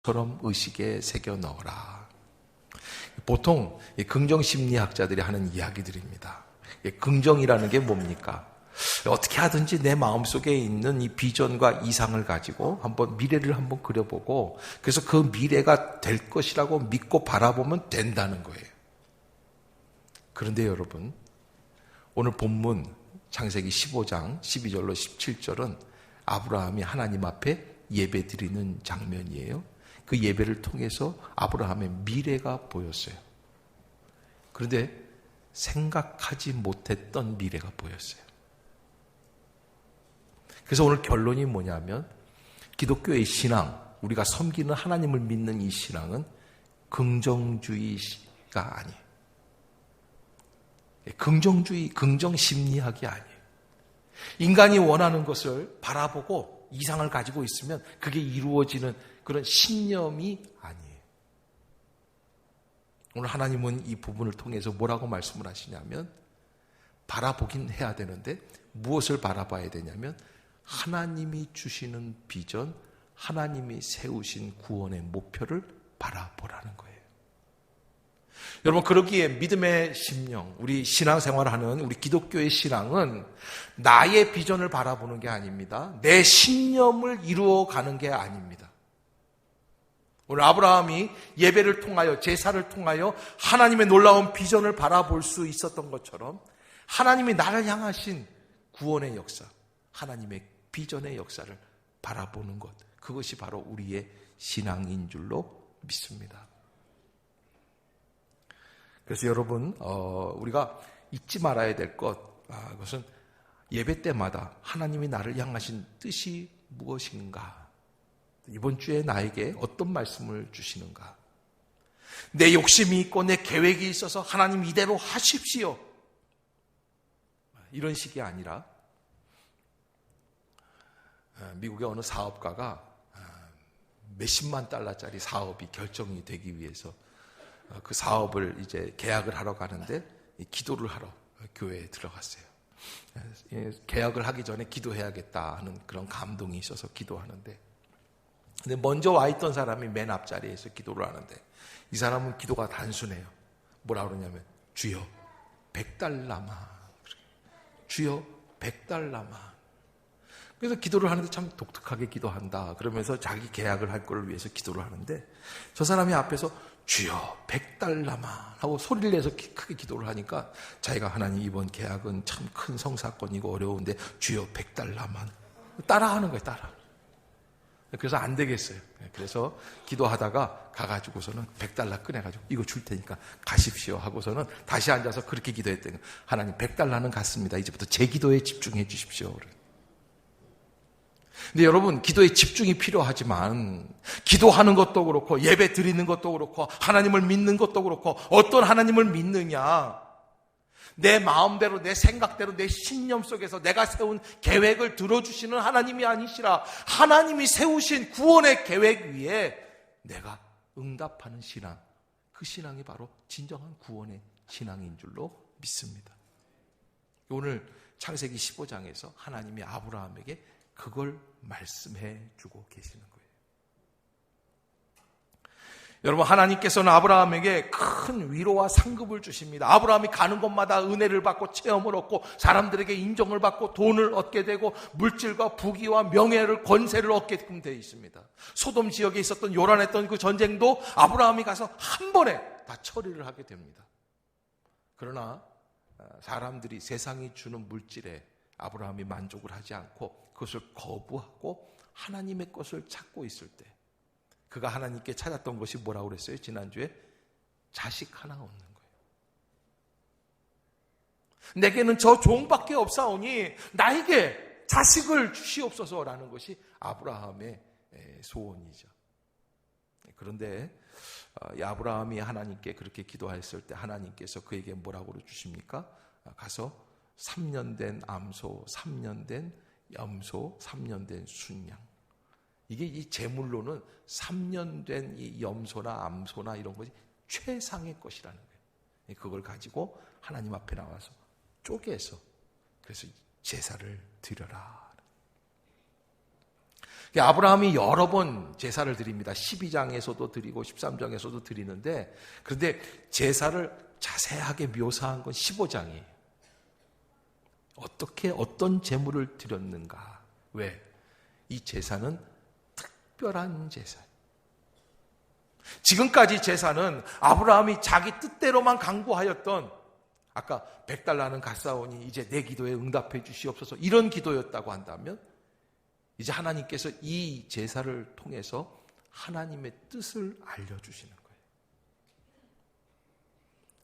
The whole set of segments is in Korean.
처럼 의식에 새겨 넣어라. 보통 긍정심리학자들이 하는 이야기들입니다. 긍정이라는 게 뭡니까? 어떻게 하든지 내 마음속에 있는 이 비전과 이상을 가지고 미래를 한번 그려보고, 그래서 그 미래가 될 것이라고 믿고 바라보면 된다는 거예요. 그런데 여러분, 오늘 본문 창세기 15장 12절로 17절은 아브라함이 하나님 앞에 예배 드리는 장면이에요. 그 예배를 통해서 아브라함의 미래가 보였어요. 그런데 생각하지 못했던 미래가 보였어요. 그래서 오늘 결론이 뭐냐면, 기독교의 신앙, 우리가 섬기는 하나님을 믿는 이 신앙은 긍정주의가 아니에요. 긍정주의, 긍정심리학이 아니에요. 인간이 원하는 것을 바라보고 이상을 가지고 있으면 그게 이루어지는 그런 신념이 아니에요. 오늘 하나님은 이 부분을 통해서 뭐라고 말씀을 하시냐면, 바라보긴 해야 되는데 무엇을 바라봐야 되냐면, 하나님이 주시는 비전, 하나님이 세우신 구원의 목표를 바라보라는 거예요. 여러분, 그러기에 믿음의 심령, 우리 신앙생활하는 우리 기독교의 신앙은 나의 비전을 바라보는 게 아닙니다. 내 신념을 이루어가는 게 아닙니다. 오늘 아브라함이 예배를 통하여, 제사를 통하여 하나님의 놀라운 비전을 바라볼 수 있었던 것처럼, 하나님이 나를 향하신 구원의 역사, 하나님의 비전의 역사를 바라보는 것, 그것이 바로 우리의 신앙인 줄로 믿습니다. 그래서 여러분, 우리가 잊지 말아야 될 그것은 예배 때마다 하나님이 나를 향하신 뜻이 무엇인가? 이번 주에 나에게 어떤 말씀을 주시는가? 내 욕심이 있고 내 계획이 있어서 하나님 이대로 하십시오, 이런 식이 아니라, 미국의 어느 사업가가 몇십만 달러짜리 사업이 결정이 되기 위해서 그 사업을 이제 계약을 하러 가는데 기도를 하러 교회에 들어갔어요. 계약을 하기 전에 기도해야겠다 하는 그런 감동이 있어서 기도하는데, 근데 먼저 와 있던 사람이 맨 앞자리에서 기도를 하는데, 이 사람은 기도가 단순해요. 뭐라 그러냐면, 주여 100달러만, 주여 100달러만. 그래서 기도를 하는데 참 독특하게 기도한다 그러면서 자기 계약을 할 걸 위해서 기도를 하는데, 저 사람이 앞에서 주여 100달러만 하고 소리를 내서 크게 기도를 하니까, 자기가 하나님 이번 계약은 참 큰 성사건이고 어려운데 주여 100달러만, 따라하는 거예요. 따라. 그래서 안 되겠어요. 그래서 기도하다가 가가지고서는 100달러 꺼내가지고 이거 줄 테니까 가십시오 하고서는 다시 앉아서 그렇게 기도했더니, 하나님 100달러는 갔습니다, 이제부터 제 기도에 집중해 주십시오. 근데 여러분, 기도에 집중이 필요하지만, 기도하는 것도 그렇고 예배 드리는 것도 그렇고 하나님을 믿는 것도 그렇고, 어떤 하나님을 믿느냐, 내 마음대로, 내 생각대로, 내 신념 속에서 내가 세운 계획을 들어주시는 하나님이 아니시라, 하나님이 세우신 구원의 계획 위에 내가 응답하는 신앙, 그 신앙이 바로 진정한 구원의 신앙인 줄로 믿습니다. 오늘 창세기 15장에서 하나님이 아브라함에게 그걸 말씀해 주고 계시는 거예요. 여러분, 하나님께서는 아브라함에게 큰 위로와 상급을 주십니다. 아브라함이 가는 곳마다 은혜를 받고 체험을 얻고 사람들에게 인정을 받고 돈을 얻게 되고 물질과 부귀와 명예를, 권세를 얻게끔 되어 있습니다. 소돔 지역에 있었던 요란했던 그 전쟁도 아브라함이 가서 한 번에 다 처리를 하게 됩니다. 그러나 사람들이 세상이 주는 물질에 아브라함이 만족을 하지 않고 그것을 거부하고 하나님의 것을 찾고 있을 때, 그가 하나님께 찾았던 것이 뭐라고 그랬어요? 지난주에 자식 하나 얻는 거예요. 내게는 저 종밖에 없사오니 나에게 자식을 주시옵소서라는 것이 아브라함의 소원이죠. 그런데 이 아브라함이 하나님께 그렇게 기도했을 때 하나님께서 그에게 뭐라고 주십니까? 가서 3년 된 암소, 3년 된 염소, 3년 된 순양. 이게 이 제물로는 3년 된 이 염소나 암소나 이런 것이 최상의 것이라는 거예요. 그걸 가지고 하나님 앞에 나와서 쪼개서, 그래서 제사를 드려라. 아브라함이 여러 번 제사를 드립니다. 12장에서도 드리고 13장에서도 드리는데, 그런데 제사를 자세하게 묘사한 건 15장이에요. 어떤 제물을 드렸는가. 왜? 이 제사는 특별한 제사예요. 지금까지 제사는 아브라함이 자기 뜻대로만 강구하였던, 아까 100달러는 갓사오니 이제 내 기도에 응답해 주시옵소서, 이런 기도였다고 한다면, 이제 하나님께서 이 제사를 통해서 하나님의 뜻을 알려주시는 거예요.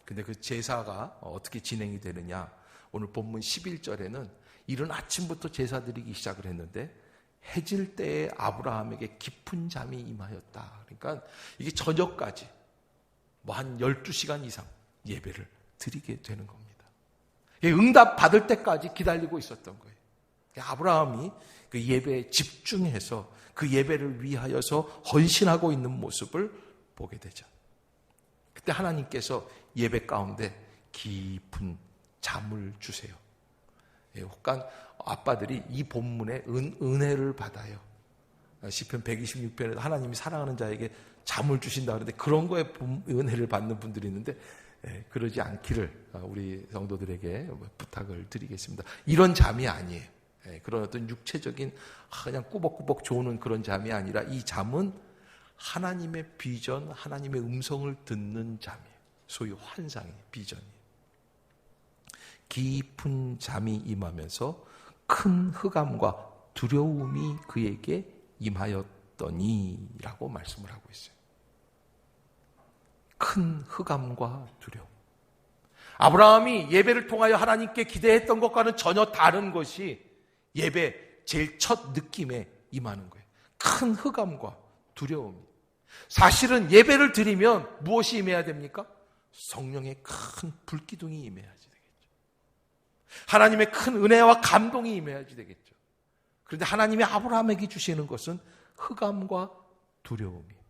근데 그 제사가 어떻게 진행이 되느냐. 오늘 본문 11절에는 이른 아침부터 제사 드리기 시작을 했는데 해질 때에 아브라함에게 깊은 잠이 임하였다. 그러니까 이게 저녁까지 한 12시간 이상 예배를 드리게 되는 겁니다. 응답 받을 때까지 기다리고 있었던 거예요. 아브라함이 그 예배에 집중해서 그 예배를 위하여서 헌신하고 있는 모습을 보게 되죠. 그때 하나님께서 예배 가운데 깊은 잠을 주세요. 혹간 아빠들이 이 본문에 은혜를 받아요. 시편 126편에도 하나님이 사랑하는 자에게 잠을 주신다 그러는데 그런 거에 은혜를 받는 분들이 있는데 그러지 않기를 우리 성도들에게 부탁을 드리겠습니다. 이런 잠이 아니에요. 그런 어떤 육체적인 그냥 꾸벅꾸벅 조는 그런 잠이 아니라 이 잠은 하나님의 비전, 하나님의 음성을 듣는 잠이에요. 소위 환상의 비전이에요. 깊은 잠이 임하면서 큰 흑암과 두려움이 그에게 임하였더니 라고 말씀을 하고 있어요. 큰 흑암과 두려움. 아브라함이 예배를 통하여 하나님께 기대했던 것과는 전혀 다른 것이 예배 제일 첫 느낌에 임하는 거예요. 큰 흑암과 두려움이. 사실은 예배를 드리면 무엇이 임해야 됩니까? 성령의 큰 불기둥이 임해야지 되겠죠. 하나님의 큰 은혜와 감동이 임해야지 되겠죠. 그런데 하나님이 아브라함에게 주시는 것은 흑암과 두려움이에요.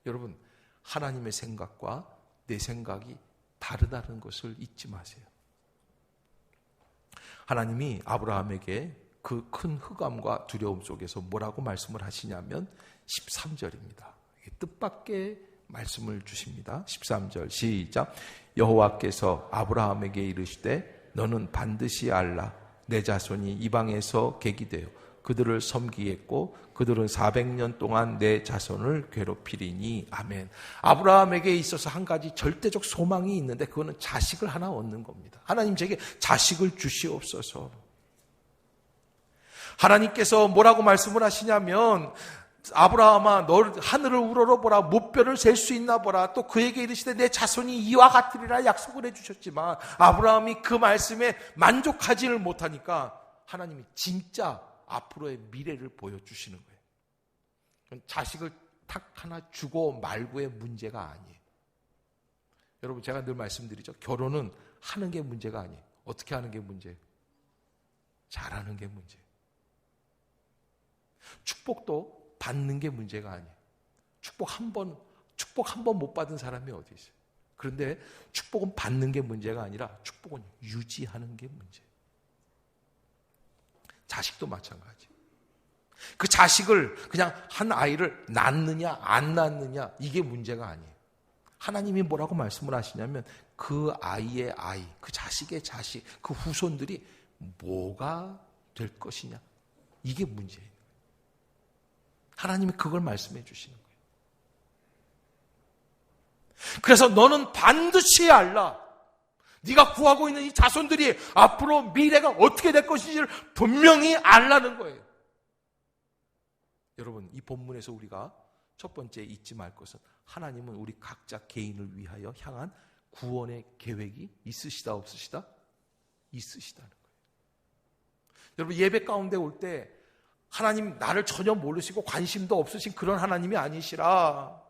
여러분, 하나님의 생각과 내 생각이 다르다는 것을 잊지 마세요. 하나님이 아브라함에게 그 큰 흑암과 두려움 속에서 뭐라고 말씀을 하시냐면 13절입니다. 뜻밖의 말씀을 주십니다. 13절 시작. 여호와께서 아브라함에게 이르시되 너는 반드시 알라. 내 자손이 이방에서 계기되어 그들을 섬기겠고 그들은 400년 동안 내 자손을 괴롭히리니. 아멘. 아브라함에게 있어서 한 가지 절대적 소망이 있는데 그거는 자식을 하나 얻는 겁니다. 하나님 제게 자식을 주시옵소서. 하나님께서 뭐라고 말씀을 하시냐면 아브라함아 너 하늘을 우러러보라 무뼈를 셀 수 있나 보라. 또 그에게 이르시되 내 자손이 이와 같으리라 약속을 해주셨지만 아브라함이 그 말씀에 만족하지를 못하니까 하나님이 진짜 앞으로의 미래를 보여주시는 거예요. 자식을 탁 하나 주고 말고의 문제가 아니에요. 여러분 제가 늘 말씀드리죠. 결혼은 하는 게 문제가 아니에요. 어떻게 하는 게 문제예요? 잘하는 게 문제예요. 축복도 받는 게 문제가 아니에요. 축복 한 번 못 받은 사람이 어디 있어요? 그런데 축복은 받는 게 문제가 아니라 축복은 유지하는 게 문제예요. 자식도 마찬가지. 그 자식을 그냥 한 아이를 낳느냐 안 낳느냐 이게 문제가 아니에요. 하나님이 뭐라고 말씀을 하시냐면 그 아이의 아이, 그 자식의 자식, 그 후손들이 뭐가 될 것이냐 이게 문제예요. 하나님이 그걸 말씀해 주시는 거예요. 그래서 너는 반드시 알라. 네가 구하고 있는 이 자손들이 앞으로 미래가 어떻게 될 것인지를 분명히 알라는 거예요. 여러분 이 본문에서 우리가 첫 번째 잊지 말 것은 하나님은 우리 각자 개인을 위하여 향한 구원의 계획이 있으시다 없으시다? 있으시다는 거예요. 여러분 예배 가운데 올 때 하나님 나를 전혀 모르시고 관심도 없으신 그런 하나님이 아니시라.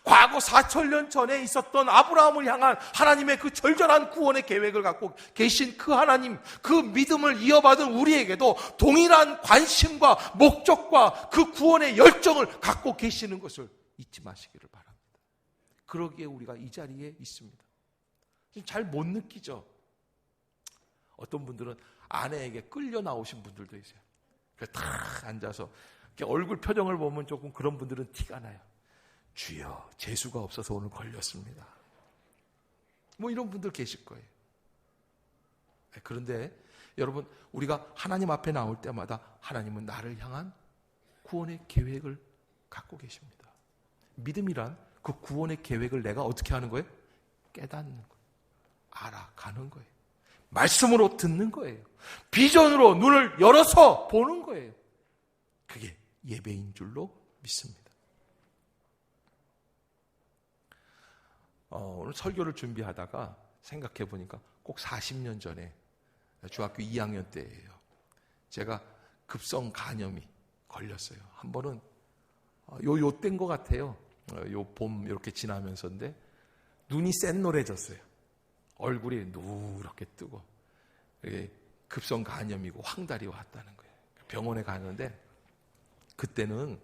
과거 4,000년 전에 있었던 아브라함을 향한 하나님의 그 절절한 구원의 계획을 갖고 계신 그 하나님, 그 믿음을 이어받은 우리에게도 동일한 관심과 목적과 그 구원의 열정을 갖고 계시는 것을 잊지 마시기를 바랍니다. 그러기에 우리가 이 자리에 있습니다. 잘 못 느끼죠. 어떤 분들은 아내에게 끌려 나오신 분들도 있어요. 딱 앉아서 얼굴 표정을 보면 조금 그런 분들은 티가 나요. 주여, 재수가 없어서 오늘 걸렸습니다. 뭐 이런 분들 계실 거예요. 그런데 여러분, 우리가 하나님 앞에 나올 때마다 하나님은 나를 향한 구원의 계획을 갖고 계십니다. 믿음이란 그 구원의 계획을 내가 어떻게 하는 거예요? 깨닫는 거예요. 알아가는 거예요. 말씀으로 듣는 거예요. 비전으로 눈을 열어서 보는 거예요. 그게 예배인 줄로 믿습니다. 오늘 설교를 준비하다가 생각해 보니까 꼭 40년 전에 중학교 2학년 때예요. 제가 급성 간염이 걸렸어요. 한 번은 요 때인 것 같아요. 요 봄 이렇게 지나면서인데 눈이 샛노래졌어요. 얼굴이 누렇게 뜨고 급성 간염이고 황달이 왔다는 거예요. 병원에 가는데 그때는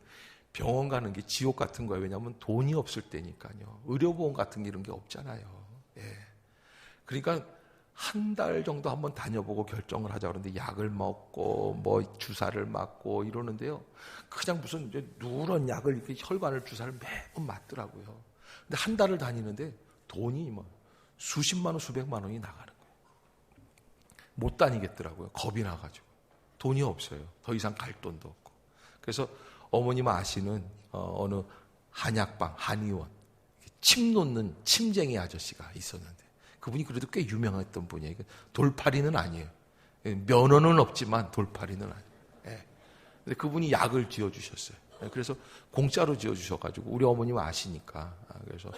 병원 가는 게 지옥 같은 거예요. 왜냐하면 돈이 없을 때니까요. 의료보험 같은 게 이런 게 없잖아요. 예. 그러니까 한 달 정도 한번 다녀보고 결정을 하자 그러는데 약을 먹고 뭐 주사를 맞고 이러는데요. 그냥 무슨 이제 누런 약을 이렇게 혈관을 주사를 매번 맞더라고요. 근데 한 달을 다니는데 돈이 뭐 수십만 원, 수백만 원이 나가는 거예요. 못 다니겠더라고요. 겁이 나가지고. 돈이 없어요. 더 이상 갈 돈도 없고. 그래서 어머님 아시는 어느 한약방, 한의원 침 놓는 침쟁이 아저씨가 있었는데 그분이 그래도 꽤 유명했던 분이에요. 돌팔이는 아니에요. 면허는 없지만 돌팔이는 아니에요. 예. 근데 그분이 약을 지어주셨어요. 그래서 공짜로 지어주셔가지고 우리 어머님 아시니까 그래서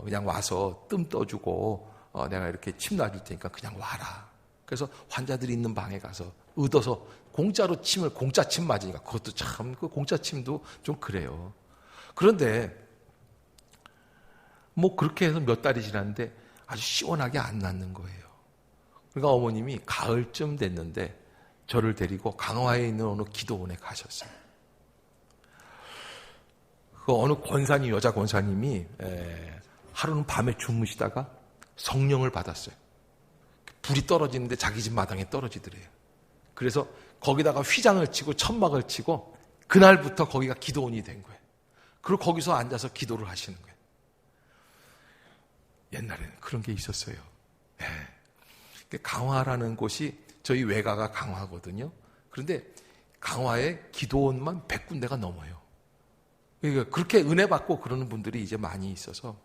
그냥 와서 뜸 떠주고 내가 이렇게 침 놔줄 테니까 그냥 와라. 그래서 환자들이 있는 방에 가서 얻어서 공짜로 침을 공짜 침 맞으니까 그것도 참 그 공짜 침도 좀 그래요. 그런데 뭐 그렇게 해서 몇 달이 지났는데 아주 시원하게 안 낫는 거예요. 그러니까 어머님이 가을쯤 됐는데 저를 데리고 강화에 있는 어느 기도원에 가셨어요. 그 어느 권사님, 여자 권사님이 하루는 밤에 주무시다가 성령을 받았어요. 불이 떨어지는데 자기 집 마당에 떨어지더래요. 그래서 거기다가 휘장을 치고 천막을 치고 그날부터 거기가 기도원이 된 거예요. 그리고 거기서 앉아서 기도를 하시는 거예요. 옛날에는 그런 게 있었어요. 강화라는 곳이 저희 외가가 강화거든요. 그런데 강화에 기도원만 100군데가 넘어요. 그러니까 그렇게 은혜 받고 그러는 분들이 이제 많이 있어서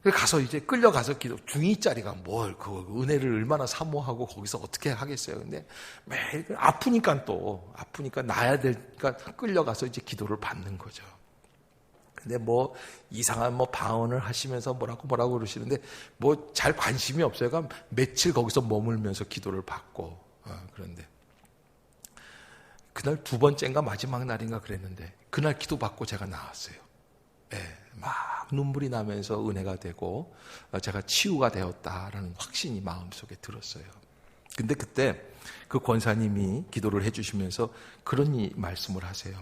가서 이제 끌려가서 기도 중2짜리가 뭘 그 은혜를 얼마나 사모하고 거기서 어떻게 하겠어요. 근데 매일 아프니까 나야 되니까 끌려가서 이제 기도를 받는 거죠. 근데 뭐 이상한 뭐 방언을 하시면서 뭐라고 그러시는데 뭐 잘 관심이 없어요. 그러니까 며칠 거기서 머물면서 기도를 받고 그런데 그날 두 번째인가 마지막 날인가 그랬는데 그날 기도받고 제가 나왔어요. 막 눈물이 나면서 은혜가 되고 제가 치유가 되었다라는 확신이 마음속에 들었어요. 근데 그때 그 권사님이 기도를 해주시면서 그런 말씀을 하세요.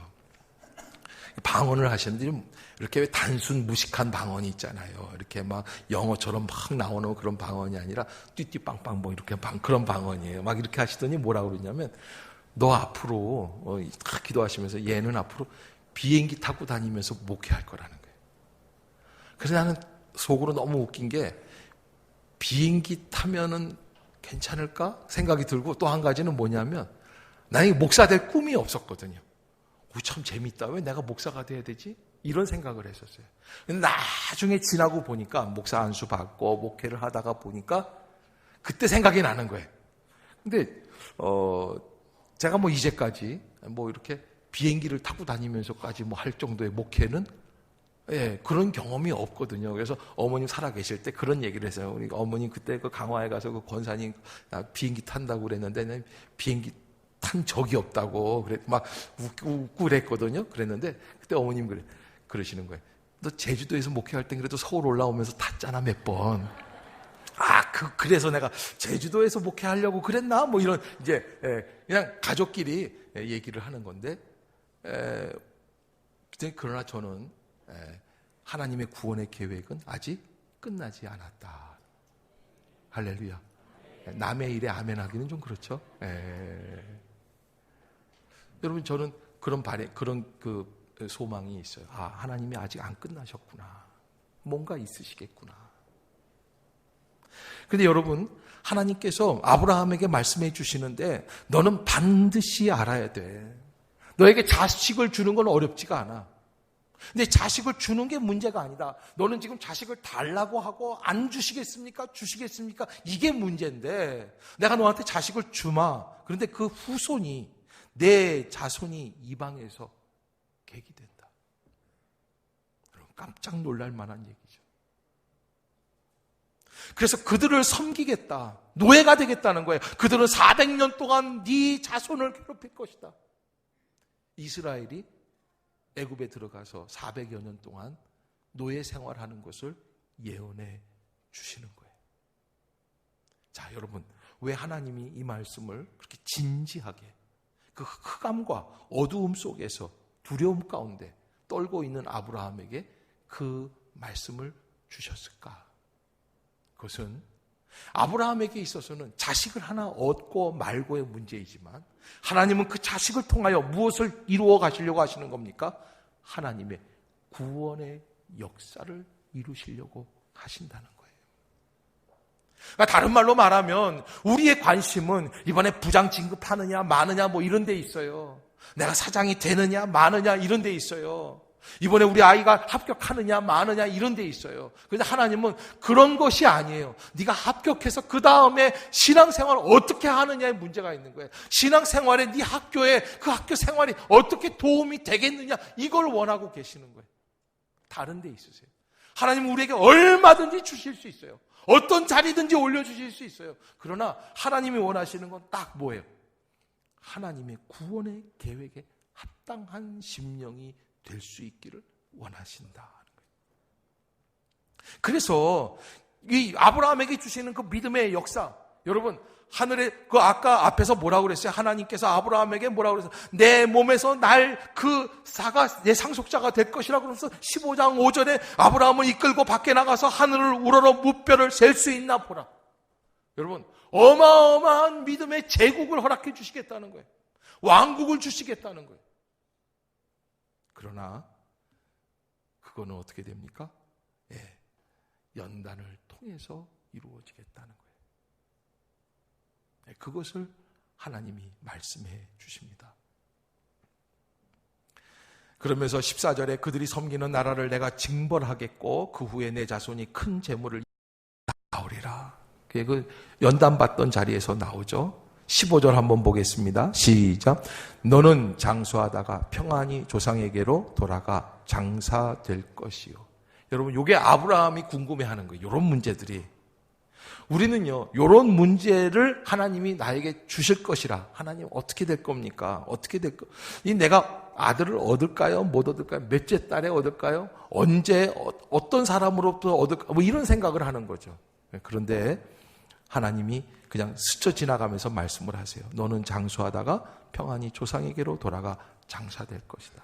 방언을 하셨는데 이렇게 단순 무식한 방언이 있잖아요. 이렇게 막 영어처럼 막 나오는 그런 방언이 아니라 띠띠빵빵 뭐 이렇게 그런 방언이에요. 막 이렇게 하시더니 뭐라고 그러냐면 너 앞으로 기도하시면서 얘는 앞으로 비행기 타고 다니면서 목회할 거라는 거예요. 그래서 나는 속으로 너무 웃긴 게 비행기 타면은 괜찮을까 생각이 들고 또 한 가지는 뭐냐면 나는 목사 될 꿈이 없었거든요. 참 재밌다. 왜 내가 목사가 돼야 되지? 이런 생각을 했었어요. 근데 나중에 지나고 보니까 목사 안수 받고 목회를 하다가 보니까 그때 생각이 나는 거예요. 근데 제가 뭐 이제까지 뭐 이렇게 비행기를 타고 다니면서까지 뭐 할 정도의 목회는 그런 경험이 없거든요. 그래서 어머님 살아계실 때 그런 얘기를 했어요. 우리 어머님 그때 그 강화에 가서 그 권사님 나 비행기 탄다고 그랬는데 난 비행기 탄 적이 없다고 그래 막 웃고 그랬거든요. 그랬는데 그때 어머님 그러시는 거예요. 너 제주도에서 목회할 땐 그래도 서울 올라오면서 탔잖아 몇 번. 그래서 내가 제주도에서 목회하려고 그랬나? 뭐 이런 이제 그냥 가족끼리 얘기를 하는 건데 그러나 저는 하나님의 구원의 계획은 아직 끝나지 않았다. 할렐루야. 남의 일에 아멘 하기는 좀 그렇죠. 여러분, 저는 그런 소망이 있어요. 하나님이 아직 안 끝나셨구나. 뭔가 있으시겠구나. 근데 여러분, 하나님께서 아브라함에게 말씀해 주시는데 너는 반드시 알아야 돼. 너에게 자식을 주는 건 어렵지가 않아. 근데 자식을 주는 게 문제가 아니다. 너는 지금 자식을 달라고 하고 안 주시겠습니까? 주시겠습니까? 이게 문제인데 내가 너한테 자식을 주마. 그런데 그 후손이, 내 자손이 이방에서 객이 된다. 여러분, 깜짝 놀랄 만한 얘기죠. 그래서 그들을 섬기겠다. 노예가 되겠다는 거예요. 그들은 400년 동안 네 자손을 괴롭힐 것이다. 이스라엘이 애굽에 들어가서 400여 년 동안 노예 생활하는 것을 예언해 주시는 거예요. 자, 여러분, 왜 하나님이 이 말씀을 그렇게 진지하게 그 흑암과 어두움 속에서 두려움 가운데 떨고 있는 아브라함에게 그 말씀을 주셨을까? 그것은 아브라함에게 있어서는 자식을 하나 얻고 말고의 문제이지만 하나님은 그 자식을 통하여 무엇을 이루어 가시려고 하시는 겁니까? 하나님의 구원의 역사를 이루시려고 하신다는 거예요. 그러니까 다른 말로 말하면 우리의 관심은 이번에 부장 진급하느냐 마느냐 뭐 이런 데 있어요. 내가 사장이 되느냐 마느냐 이런 데 있어요. 이번에 우리 아이가 합격하느냐 마느냐 이런 데 있어요. 그런데 하나님은 그런 것이 아니에요. 네가 합격해서 그 다음에 신앙생활을 어떻게 하느냐에 문제가 있는 거예요. 신앙생활에 네 학교에 그 학교 생활이 어떻게 도움이 되겠느냐 이걸 원하고 계시는 거예요. 다른 데 있으세요. 하나님은 우리에게 얼마든지 주실 수 있어요. 어떤 자리든지 올려주실 수 있어요. 그러나 하나님이 원하시는 건 딱 뭐예요? 하나님의 구원의 계획에 합당한 심령이 될 수 있기를 원하신다. 그래서 이 아브라함에게 주시는 그 믿음의 역사, 여러분, 하늘에 그 아까 앞에서 뭐라고 그랬어요? 하나님께서 아브라함에게 뭐라고 그랬어요? 내 몸에서 날 그 사가 내 상속자가 될 것이라고 그러면서 15장 5절에 아브라함을 이끌고 밖에 나가서 하늘을 우러러 무뼈를 셀 수 있나 보라. 여러분, 어마어마한 믿음의 제국을 허락해 주시겠다는 거예요. 왕국을 주시겠다는 거예요. 그러나 그거는 어떻게 됩니까? 연단을 통해서 이루어지겠다는 거예요. 그것을 하나님이 말씀해 주십니다. 그러면서 14절에 그들이 섬기는 나라를 내가 징벌하겠고 그 후에 내 자손이 큰 재물을 나오리라. 그 연단받던 자리에서 나오죠. 15절 한번 보겠습니다. 시작. 너는 장수하다가 평안히 조상에게로 돌아가 장사될 것이요. 여러분, 이게 아브라함이 궁금해하는 거예요. 이런 문제들이. 우리는요, 이런 문제를 하나님이 나에게 주실 것이라. 하나님 어떻게 될 겁니까? 어떻게 될 거? 내가 아들을 얻을까요? 못 얻을까요? 몇째 딸에 얻을까요? 언제 어떤 사람으로부터 얻을까? 뭐 이런 생각을 하는 거죠. 그런데 하나님이 그냥 스쳐 지나가면서 말씀을 하세요. 너는 장수하다가 평안히 조상에게로 돌아가 장사될 것이다.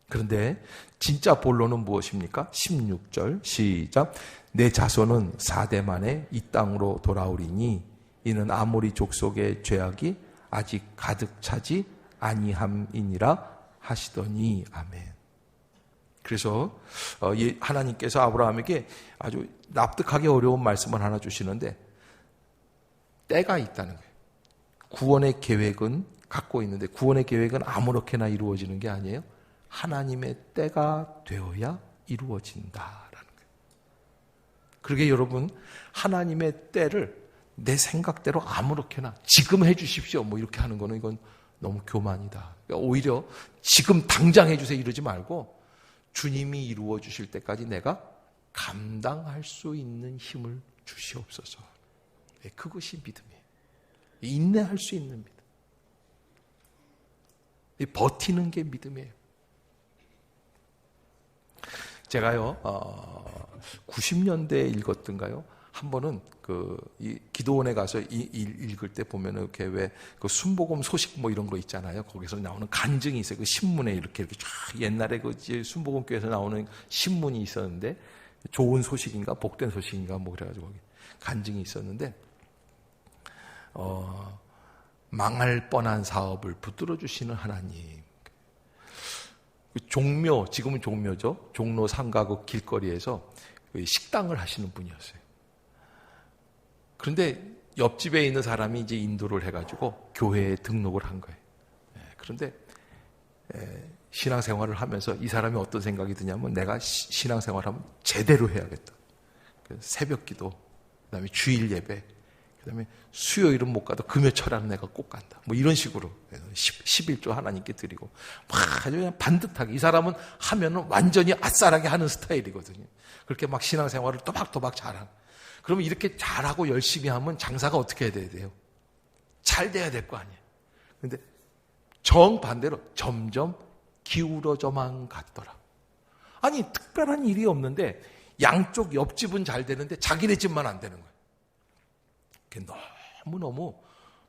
그런데 진짜 본론은 무엇입니까? 16절 시작. 내 자손은 4대 만에 이 땅으로 돌아오리니 이는 아모리 족속의 죄악이 아직 가득 차지 아니함이니라 하시더니 아멘. 그래서 하나님께서 아브라함에게 아주 납득하기 어려운 말씀을 하나 주시는데 때가 있다는 거예요. 구원의 계획은 갖고 있는데 구원의 계획은 아무렇게나 이루어지는 게 아니에요. 하나님의 때가 되어야 이루어진다라는 거예요. 그러게 여러분, 하나님의 때를 내 생각대로 아무렇게나 지금 해 주십시오 뭐 이렇게 하는 거는 이건 너무 교만이다. 그러니까 오히려 지금 당장 해 주세요 이러지 말고 주님이 이루어 주실 때까지 내가 감당할 수 있는 힘을 주시옵소서. 그것이 믿음이에요. 인내할 수 있는 믿음. 버티는 게 믿음이에요. 제가요, 90년대에 읽었던가요? 한 번은 이 기도원에 가서 읽을 때 보면은 이렇게 왜 그 순복음 소식 뭐 이런 거 있잖아요. 거기서 나오는 간증이 있어요. 그 신문에 이렇게 쫙 옛날에 그 순복음 교회에서 나오는 신문이 있었는데 좋은 소식인가 복된 소식인가 뭐 그래가지고 간증이 있었는데 망할 뻔한 사업을 붙들어 주시는 하나님. 종묘, 지금은 종묘죠. 종로 상가구 길거리에서 식당을 하시는 분이었어요. 그런데 옆집에 있는 사람이 이제 인도를 해가지고 교회에 등록을 한 거예요. 그런데 신앙생활을 하면서 이 사람이 어떤 생각이 드냐면 내가 신앙생활하면 제대로 해야겠다. 새벽기도, 그다음에 주일 예배, 그다음에 수요일은 못 가도 금요철에는 내가 꼭 간다. 뭐 이런 식으로 11조 하나님께 드리고 막 아주 그냥 반듯하게 이 사람은 하면은 완전히 아싸라게 하는 스타일이거든요. 그렇게 막 신앙생활을 또박또박 잘하는. 그러면 이렇게 잘하고 열심히 하면 장사가 어떻게 해야 돼요? 잘 돼야 될 거 아니에요. 근데 정반대로 점점 기울어져만 갔더라. 아니 특별한 일이 없는데 양쪽 옆집은 잘 되는데 자기네 집만 안 되는 거예요. 너무너무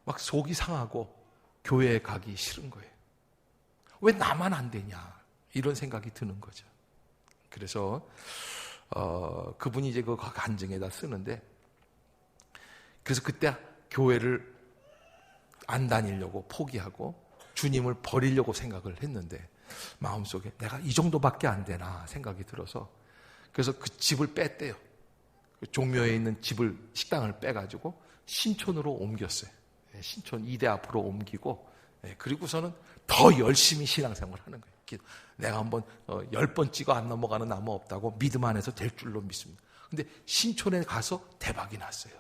막 속이 상하고 교회에 가기 싫은 거예요. 왜 나만 안 되냐 이런 생각이 드는 거죠. 그래서 그분이 이제 그 간증에다 쓰는데, 그래서 그때 교회를 안 다니려고 포기하고 주님을 버리려고 생각을 했는데 마음속에 내가 이 정도밖에 안 되나 생각이 들어서 그래서 그 집을 뺐대요. 종묘에 있는 집을, 식당을 빼가지고 신촌으로 옮겼어요. 신촌 이대 앞으로 옮기고, 그리고서는 더 열심히 신앙생활을 하는 거예요. 내가 한번 10번 찍어 안 넘어가는 나무 없다고 믿음 안에서 될 줄로 믿습니다. 근데 신촌에 가서 대박이 났어요.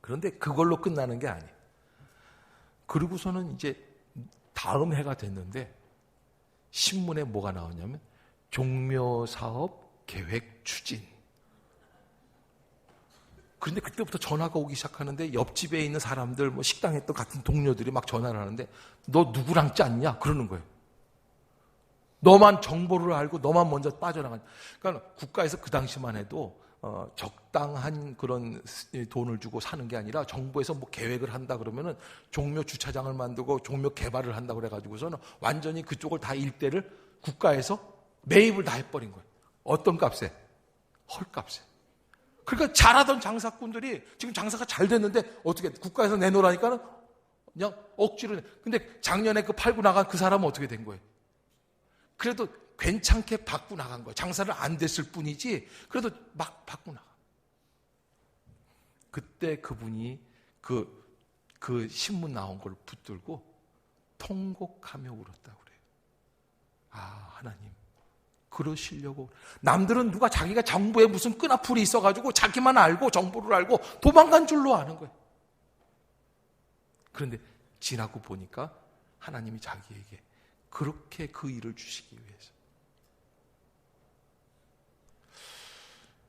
그런데 그걸로 끝나는 게 아니에요. 그리고서는 이제 다음 해가 됐는데 신문에 뭐가 나오냐면 종묘 사업 계획 추진. 그런데 그때부터 전화가 오기 시작하는데 옆집에 있는 사람들, 뭐 식당에 있던 같은 동료들이 막 전화를 하는데 너 누구랑 짰냐? 그러는 거예요. 너만 정보를 알고 너만 먼저 빠져나간. 그러니까 국가에서 그 당시만 해도 적당한 그런 돈을 주고 사는 게 아니라 정부에서 뭐 계획을 한다 그러면은 종묘 주차장을 만들고 종묘 개발을 한다고 그래가지고서는 완전히 그쪽을 다 일대를 국가에서 매입을 다 해버린 거예요. 어떤 값에? 헐값에. 그러니까 잘하던 장사꾼들이 지금 장사가 잘 됐는데 어떻게 국가에서 내놓으라니까는 그냥 억지로. 근데 작년에 그 팔고 나간 그 사람은 어떻게 된 거예요? 그래도 괜찮게 받고 나간 거예요. 장사를 안 됐을 뿐이지 그래도 막 받고 나가. 그때 그분이 그 신문 나온 걸 붙들고 통곡하며 울었다고 그래요. 아, 하나님 그러시려고. 남들은 누가 자기가 정부에 무슨 끈앞풀이 있어가지고 자기만 알고 정보를 알고 도망간 줄로 아는 거예요. 그런데 지나고 보니까 하나님이 자기에게 그렇게 그 일을 주시기 위해서.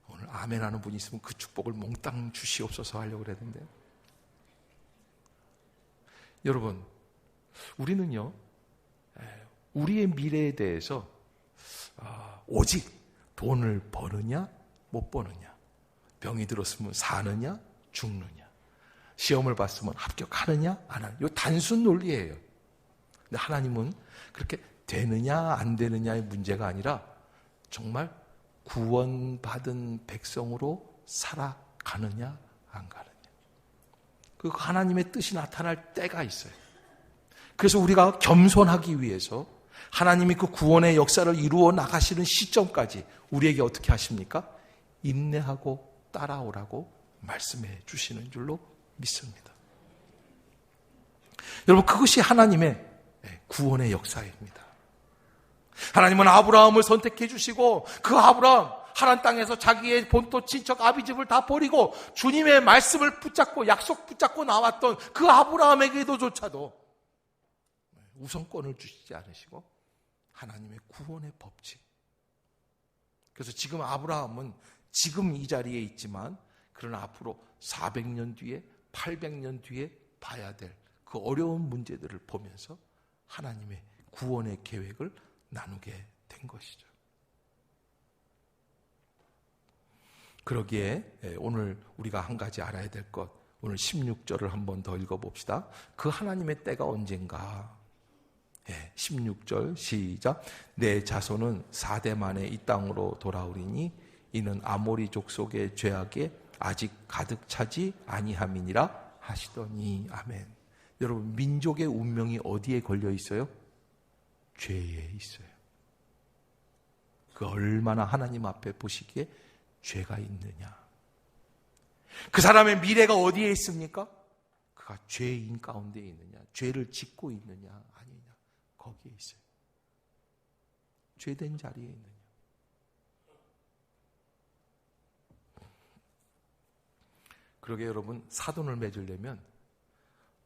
오늘 아멘 하는 분이 있으면 그 축복을 몽땅 주시옵소서 하려고 그랬는데, 여러분 우리는요 우리의 미래에 대해서 오직 돈을 버느냐 못 버느냐, 병이 들었으면 사느냐 죽느냐, 시험을 봤으면 합격하느냐 안 하느냐, 이 단순 논리예요. 근데 하나님은 그렇게 되느냐 안 되느냐의 문제가 아니라 정말 구원받은 백성으로 살아가느냐 안 가느냐, 그 하나님의 뜻이 나타날 때가 있어요. 그래서 우리가 겸손하기 위해서 하나님이 그 구원의 역사를 이루어 나가시는 시점까지 우리에게 어떻게 하십니까? 인내하고 따라오라고 말씀해 주시는 줄로 믿습니다. 여러분 그것이 하나님의 구원의 역사입니다. 하나님은 아브라함을 선택해 주시고 그 아브라함 하란 땅에서 자기의 본토 친척 아비집을 다 버리고 주님의 말씀을 붙잡고 약속 붙잡고 나왔던 그 아브라함에게도조차도 우선권을 주시지 않으시고 하나님의 구원의 법칙. 그래서 지금 아브라함은 지금 이 자리에 있지만 그러나 앞으로 400년 뒤에 800년 뒤에 봐야 될 그 어려운 문제들을 보면서 하나님의 구원의 계획을 나누게 된 것이죠. 그러기에 오늘 우리가 한 가지 알아야 될 것, 오늘 16절을 한번 더 읽어봅시다. 그 하나님의 때가 언젠가. 16절 시작. 내 자손은 4대 만에 이 땅으로 돌아오리니 이는 아모리 족속의 죄악에 아직 가득 차지 아니함이니라 하시더니. 아멘. 여러분, 민족의 운명이 어디에 걸려 있어요? 죄에 있어요. 그 얼마나 하나님 앞에 보시기에 죄가 있느냐. 그 사람의 미래가 어디에 있습니까? 그가 죄인 가운데 있느냐, 죄를 짓고 있느냐 아니냐, 거기에 있어요. 죄된 자리에 있느냐. 그러게 여러분, 사돈을 맺으려면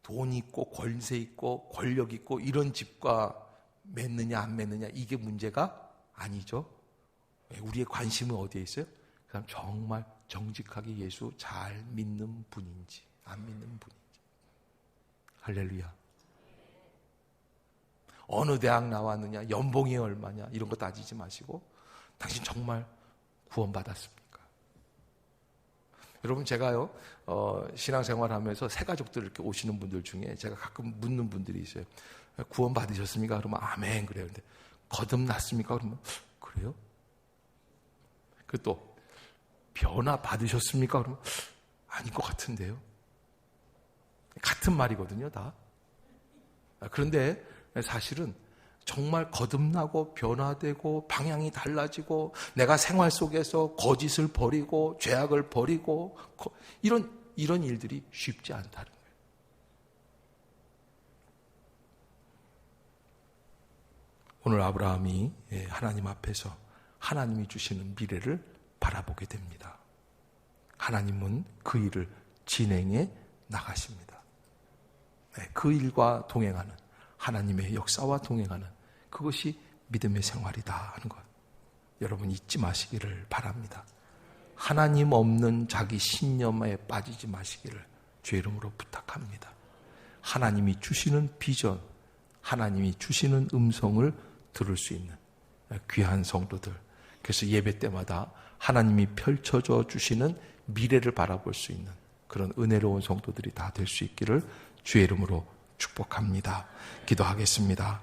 돈 있고 권세 있고 권력 있고 이런 집과 맺느냐 안 맺느냐 이게 문제가 아니죠. 우리의 관심은 어디에 있어요? 그 사람 정말 정직하게 예수 잘 믿는 분인지 안 믿는 분인지. 할렐루야. 어느 대학 나왔느냐, 연봉이 얼마냐 이런 거 따지지 마시고 당신 정말 구원받았습니까? 여러분, 제가요 신앙생활하면서 새가족들 이렇게 오시는 분들 중에 제가 가끔 묻는 분들이 있어요. 구원받으셨습니까? 그러면 아멘 그래요. 근데 거듭났습니까? 그러면 그래요? 그 또 변화 받으셨습니까? 그러면 아닌 것 같은데요. 같은 말이거든요, 다. 그런데 사실은 정말 거듭나고 변화되고 방향이 달라지고 내가 생활 속에서 거짓을 버리고 죄악을 버리고 이런 일들이 쉽지 않다는 거예요. 오늘 아브라함이 하나님 앞에서 하나님이 주시는 미래를 바라보게 됩니다. 하나님은 그 일을 진행해 나가십니다. 그 일과 동행하는, 하나님의 역사와 동행하는 그것이 믿음의 생활이다 하는 것, 여러분 잊지 마시기를 바랍니다. 하나님 없는 자기 신념에 빠지지 마시기를 주의 이름으로 부탁합니다. 하나님이 주시는 비전, 하나님이 주시는 음성을 들을 수 있는 귀한 성도들, 그래서 예배 때마다 하나님이 펼쳐져 주시는 미래를 바라볼 수 있는 그런 은혜로운 성도들이 다 될 수 있기를 주의 이름으로 축복합니다. 기도하겠습니다.